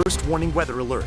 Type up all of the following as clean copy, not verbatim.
first warning weather alert.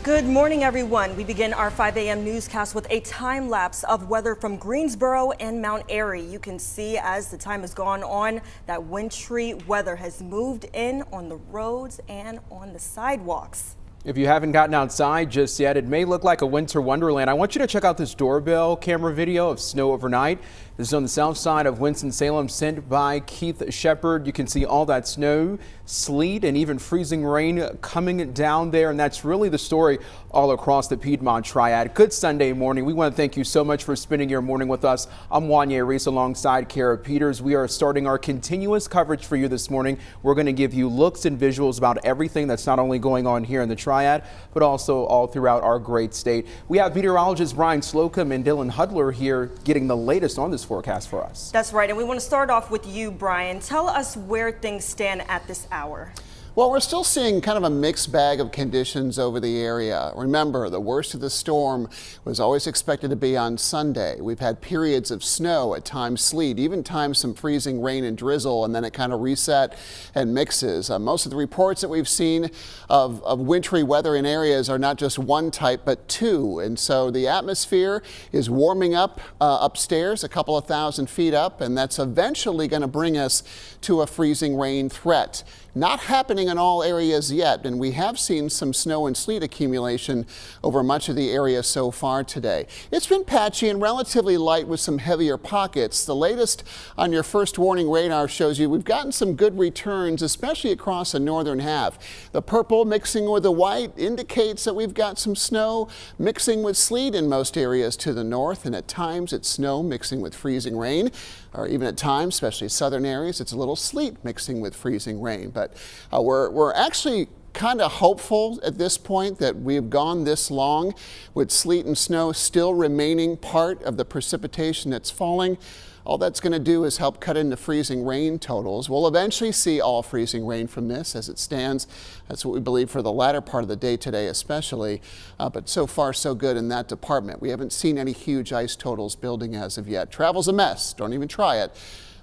Good morning, everyone. We begin our 5 a.m. newscast with a time lapse of weather from Greensboro and Mount Airy. You can see as the time has gone on that wintry weather has moved in on the roads and on the sidewalks. If you haven't gotten outside just yet, it may look like a winter wonderland. I want you to check out this doorbell camera video of snow overnight. This is on the south side of Winston-Salem, sent by Keith Shepard. You can see all that snow, sleet, and even freezing rain coming down there. And that's really the story all across the Piedmont Triad. Good Sunday morning. We want to thank you so much for spending your morning with us. I'm Wanya Reese alongside Kara Peters. We are starting our continuous coverage for you this morning. We're going to give you looks and visuals about everything that's not only going on here in the Triad, but also all throughout our great state. We have meteorologists Brian Slocum and Dylan Hudler here getting the latest on this forecast for us. That's right, and we want to start off with you, Brian. Tell us where things stand at this hour. Well, we're still seeing kind of a mixed bag of conditions over the area. Remember, the worst of the storm was always expected to be on Sunday. We've had periods of snow, at times sleet, even times some freezing rain and drizzle, and then it kind of reset and mixes. Most of the reports that we've seen of wintry weather in areas are not just one type, but two. And so the atmosphere is warming up upstairs, a couple of thousand feet up, and that's eventually going to bring us to a freezing rain threat. Not happening in all areas yet, and we have seen some snow and sleet accumulation over much of the area so far today. It's been patchy and relatively light with some heavier pockets. The latest on your first warning radar shows you we've gotten some good returns, especially across the northern half. The purple mixing with the white indicates that we've got some snow mixing with sleet in most areas to the north, and at times it's snow mixing with freezing rain, or even at times, especially southern areas, it's a little sleet mixing with freezing rain. But we're actually kind of hopeful at this point that we've gone this long with sleet and snow still remaining part of the precipitation that's falling. All that's going to do is help cut into freezing rain totals. We'll eventually see all freezing rain from this as it stands. That's what we believe for the latter part of the day today especially. But so far so good in that department. We haven't seen any huge ice totals building as of yet. Travel's a mess. Don't even try it.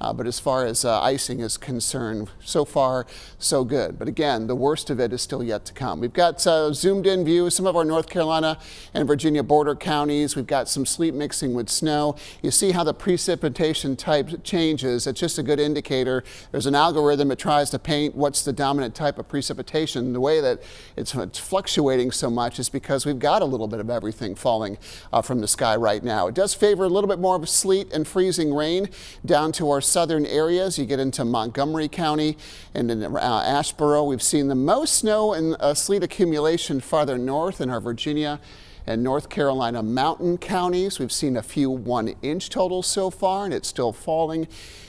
But as far as icing is concerned, so far, so good. But again, the worst of it is still yet to come. We've got zoomed in view of some of our North Carolina and Virginia border counties. We've got some sleet mixing with snow. You see how the precipitation type changes. It's just a good indicator. There's an algorithm that tries to paint what's the dominant type of precipitation. The way that it's fluctuating so much is because we've got a little bit of everything falling from the sky right now. It does favor a little bit more of sleet and freezing rain down to our southern areas. You get into Montgomery County and in Asheboro. We've seen the most snow and sleet accumulation farther north in our Virginia and North Carolina mountain counties. We've seen a few 1-inch totals so far, and it's still falling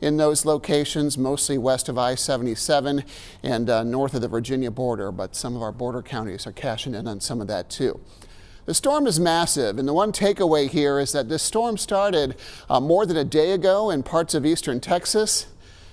in those locations, mostly west of I-77 and north of the Virginia border, but some of our border counties are cashing in on some of that too. The storm is massive, and the one takeaway here is that this storm started more than a day ago in parts of eastern Texas.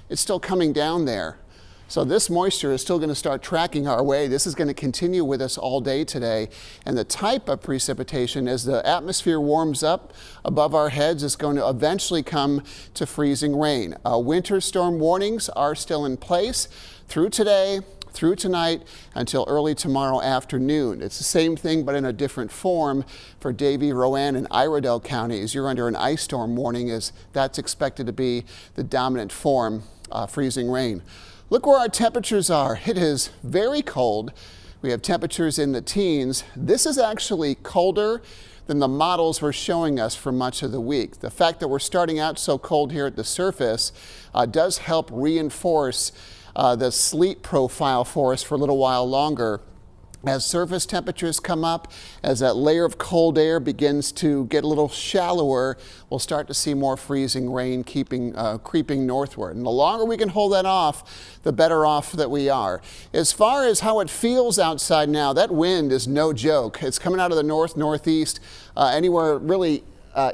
It's still coming down there. So this moisture is still going to start tracking our way. This is going to continue with us all day today. And the type of precipitation, as the atmosphere warms up above our heads, is going to eventually come to freezing rain. Winter storm warnings are still in place through today, through tonight, until early tomorrow afternoon. It's the same thing, but in a different form for Davie, Rowan, and Iredell counties. You're under an ice storm warning, as that's expected to be the dominant form, freezing rain. Look where our temperatures are. It is very cold. We have temperatures in the teens. This is actually colder than the models were showing us for much of the week. The fact that we're starting out so cold here at the surface does help reinforce the sleet profile for us for a little while longer. As surface temperatures come up, as that layer of cold air begins to get a little shallower, we'll start to see more freezing rain creeping northward. And the longer we can hold that off, the better off that we are. As far as how it feels outside now, that wind is no joke. It's coming out of the northeast, anywhere really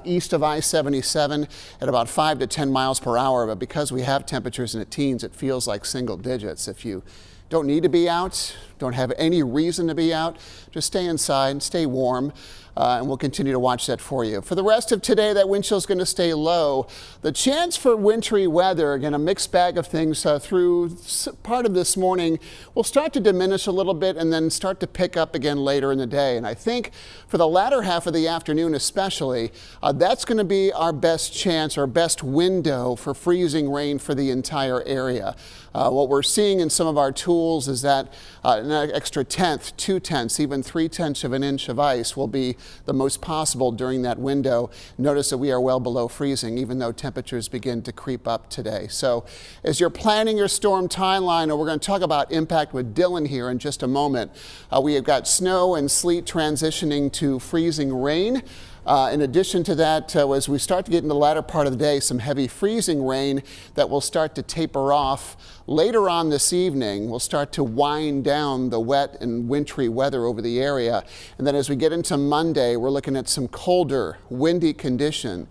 east of I-77 at about 5 to 10 miles per hour. But because we have temperatures in the teens, it feels like single digits. If you don't need to be out, don't have any reason to be out, just stay inside, stay warm. and we'll continue to watch that for you. For the rest of today, that wind chill is going to stay low. The chance for wintry weather, again, a mixed bag of things through part of this morning, will start to diminish a little bit and then start to pick up again later in the day. And I think for the latter half of the afternoon especially, that's going to be our best chance, our best window for freezing rain for the entire area. What we're seeing in some of our tools is that an extra tenth, 2/10, even 3/10 of an inch of ice will be the most possible during that window. Notice that we are well below freezing, even though temperatures begin to creep up today. So as you're planning your storm timeline, and we're going to talk about impact with Dylan here in just a moment, we have got snow and sleet transitioning to freezing rain. In addition to that, as we start to get in the latter part of the day, some heavy freezing rain that will start to taper off later on this evening. We'll start to wind down the wet and wintry weather over the area. And then as we get into Monday, we're looking at some colder, windy condition.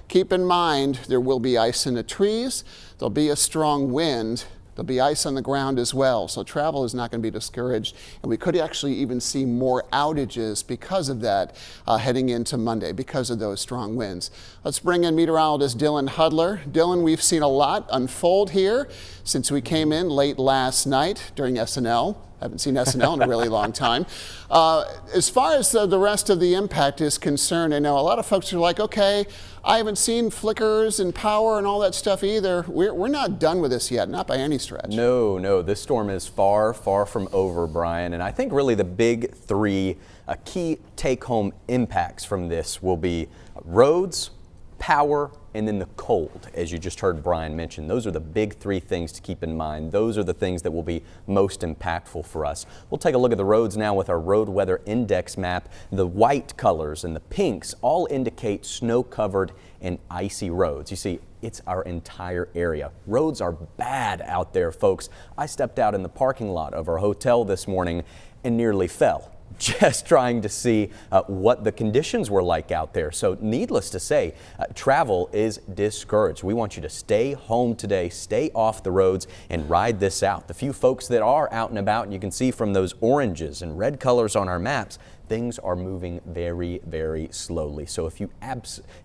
Keep in mind, there will be ice in the trees. There'll be a strong wind. There'll be ice on the ground as well, so travel is not going to be discouraged, and we could actually even see more outages because of that heading into Monday, because of those strong winds. Let's bring in meteorologist Dylan Hudler. Dylan, we've seen a lot unfold here since we came in late last night during SNL. I haven't seen SNL in a really long time. As far as the rest of the impact is concerned, I know a lot of folks are like, okay, I haven't seen flickers and power and all that stuff either. We're not done with this yet, not by any stretch. No, this storm is far from over, Brian. And I think really the big three key take-home impacts from this will be roads, power, and then the cold, as you just heard Brian mention. Those are the big three things to keep in mind. Those are the things that will be most impactful for us. We'll take a look at the roads now with our road weather index map. The white colors and the pinks all indicate snow-covered and icy roads. You see, it's our entire area. Roads are bad out there, folks. I stepped out in the parking lot of our hotel this morning and nearly fell, just trying to see what the conditions were like out there. So needless to say, travel is discouraged. We want you to stay home today, stay off the roads, and ride this out. The few folks that are out and about, and you can see from those oranges and red colors on our maps, things are moving very slowly. So if you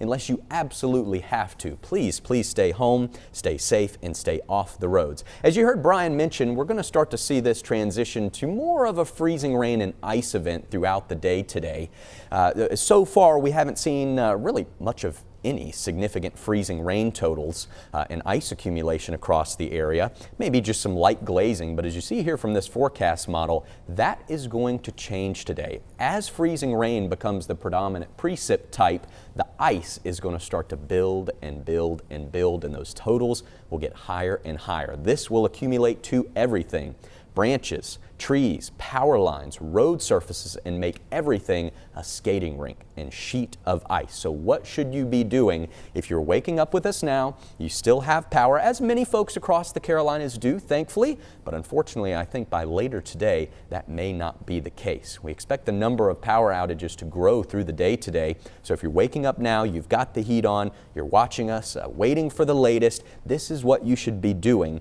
unless you absolutely have to, please stay home, stay safe, and stay off the roads. As you heard Brian mention, we're going to start to see this transition to more of a freezing rain and ice event throughout the day today. So far, we haven't seen really much of any significant freezing rain totals and ice accumulation across the area. Maybe just some light glazing, but as you see here from this forecast model, that is going to change today. As freezing rain becomes the predominant precip type, the ice is going to start to build and build and build, and those totals will get higher and higher. This will accumulate to everything: branches, trees, power lines, road surfaces, and make everything a skating rink and sheet of ice. So what should you be doing? If you're waking up with us now, you still have power, as many folks across the Carolinas do, thankfully, but unfortunately, I think by later today, that may not be the case. We expect the number of power outages to grow through the day today. So if you're waking up now, you've got the heat on, you're watching us, waiting for the latest, this is what you should be doing.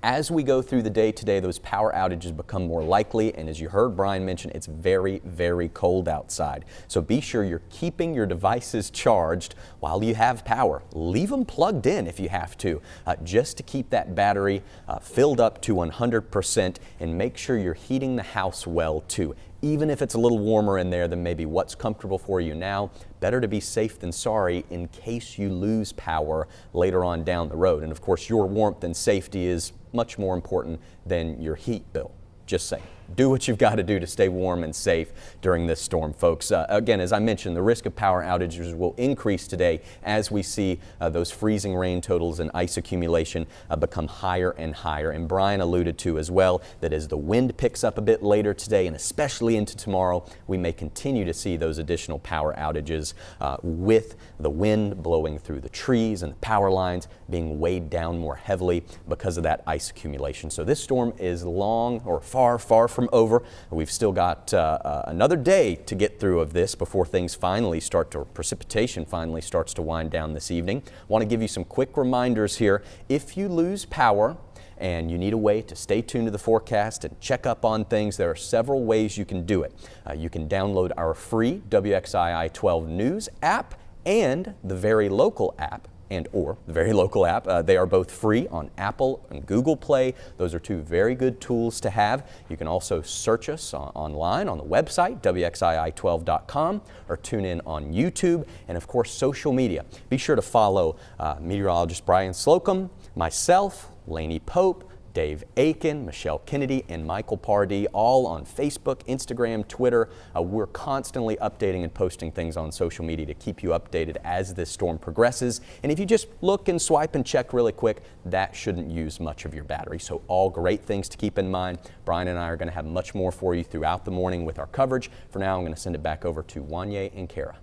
As we go through the day today, those power outages become more likely, and as you heard Brian mention, it's very cold outside. So be sure you're keeping your devices charged while you have power. Leave them plugged in if you have to, just to keep that battery filled up to 100%, and make sure you're heating the house well too. Even if it's a little warmer in there than maybe what's comfortable for you now, better to be safe than sorry in case you lose power later on down the road. And of course, your warmth and safety is much more important than your heat bill. Just saying. Do what you've got to do to stay warm and safe during this storm, folks. Again, as I mentioned, the risk of power outages will increase today as we see those freezing rain totals and ice accumulation become higher and higher. And Brian alluded to as well that as the wind picks up a bit later today and especially into tomorrow, we may continue to see those additional power outages with the wind blowing through the trees and the power lines being weighed down more heavily because of that ice accumulation. So this storm is long or far from over. We've still got another day to get through of this before things finally start to, precipitation finally starts to wind down this evening. Want to give you some quick reminders here. If you lose power and you need a way to stay tuned to the forecast and check up on things, there are several ways you can do it. You can download our free WXII 12 News app and the Very Local app. The Very Local app. They are both free on Apple and Google Play. Those are two very good tools to have. You can also search us online on the website, WXII12.com, or tune in on YouTube, and of course social media. Be sure to follow meteorologist Brian Slocum, myself, Lainey Pope, Dave Aiken, Michelle Kennedy, and Michael Pardee, all on Facebook, Instagram, Twitter. We're constantly updating and posting things on social media to keep you updated as this storm progresses. And if you just look and swipe and check really quick, that shouldn't use much of your battery. So all great things to keep in mind. Brian and I are going to have much more for you throughout the morning with our coverage. For now, I'm going to send it back over to Wanye and Kara.